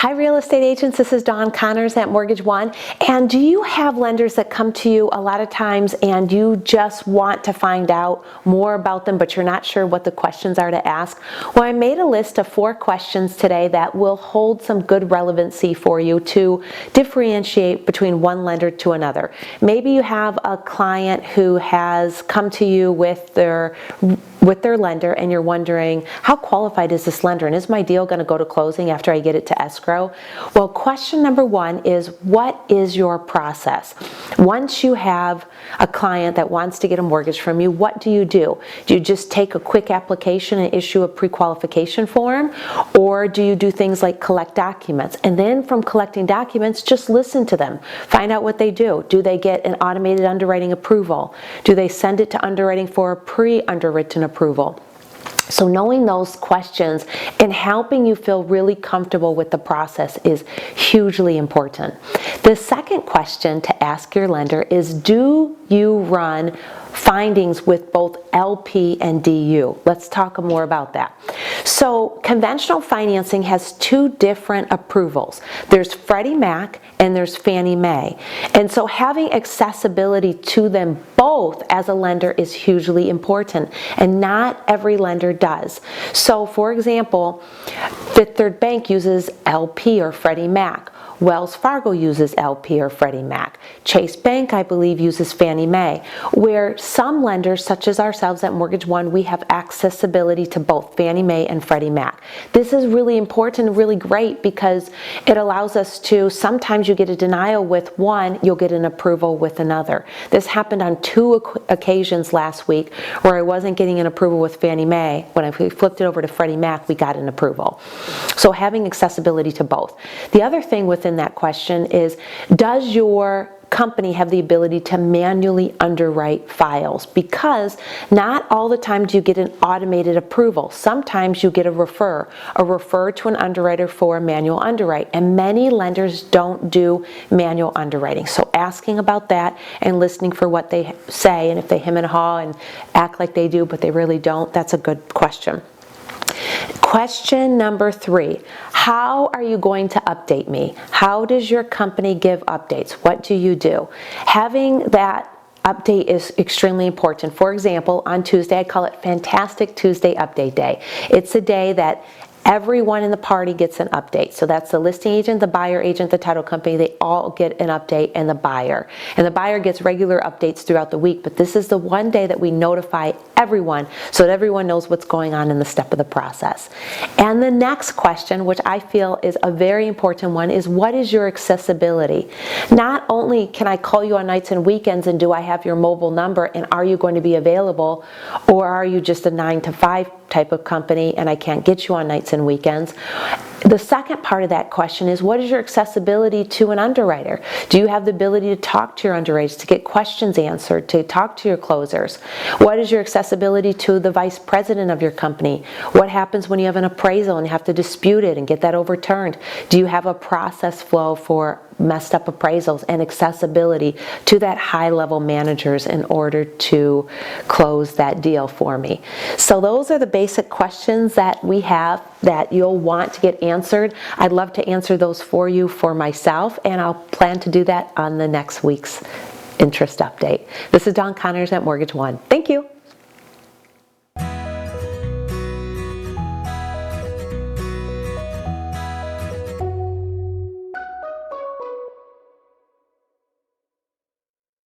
Hi real estate agents, this is dconnors at Mortgage One. And do you have lenders that come to you a lot of times and you just want to find out more about them but you're not sure what the questions are to ask? Well, I made a list of 4 questions today that will hold some good relevancy for you to differentiate between one lender to another. Maybe you have a client who has come to you with their lender and you're wondering, how qualified is this lender and is my deal going to go to closing after I get it to escrow? Well, question number 1 is, what is your process? Once you have a client that wants to get a mortgage from you, what do you do? Do you just take a quick application and issue a pre-qualification form? Or do you do things like collect documents? And then from collecting documents, just listen to them. Find out what they do. Do they get an automated underwriting approval? Do they send it to underwriting for a pre-underwritten approval? So knowing those questions and helping you feel really comfortable with the process is hugely important. The second question to ask your lender is, do you run findings with both LP and DU? Let's talk more about that. So conventional financing has 2 different approvals. There's Freddie Mac and there's Fannie Mae. And so having accessibility to them both as a lender is hugely important, and not every lender does. So for example, Fifth Third Bank uses LP or Freddie Mac. Wells Fargo uses LP or Freddie Mac. Chase Bank, I believe, uses Fannie Mae, where some lenders, such as ourselves at Mortgage One, we have accessibility to both Fannie Mae and Freddie Mac. This is really important and really great because it allows us to, sometimes you get a denial with one, you'll get an approval with another. This happened on 2 occasions last week where I wasn't getting an approval with Fannie Mae. When I flipped it over to Freddie Mac, we got an approval. So having accessibility to both. The other thing within that question is, does your company have the ability to manually underwrite files? Because not all the time do you get an automated approval. Sometimes you get a refer to an underwriter for a manual underwrite, and many lenders don't do manual underwriting. So asking about that and listening for what they say, and if they hem and haw and act like they do but they really don't, that's a good question. Question number 3, how are you going to update me? How does your company give updates? What do you do? Having that update is extremely important. For example, on Tuesday, I call it Fantastic Tuesday Update Day. It's a day that everyone in the party gets an update. So that's the listing agent, the buyer agent, the title company, they all get an update, and the buyer. And the buyer gets regular updates throughout the week, but this is the one day that we notify everyone so that everyone knows what's going on in the step of the process. And the next question, which I feel is a very important one, is what is your accessibility? Not only can I call you on nights and weekends and do I have your mobile number and are you going to be available, or are you just a 9 to 5 type of company and I can't get you on nights and weekends. The second part of that question is, what is your accessibility to an underwriter? Do you have the ability to talk to your underwriters, to get questions answered, to talk to your closers? What is your accessibility to the vice president of your company? What happens when you have an appraisal and you have to dispute it and get that overturned? Do you have a process flow for messed up appraisals and accessibility to that high-level managers in order to close that deal for me? So those are the basic questions that we have that you'll want to get answered. I'd love to answer those for you for myself, and I'll plan to do that on the next week's interest update. This is dconnors at Mortgage One. Thank you.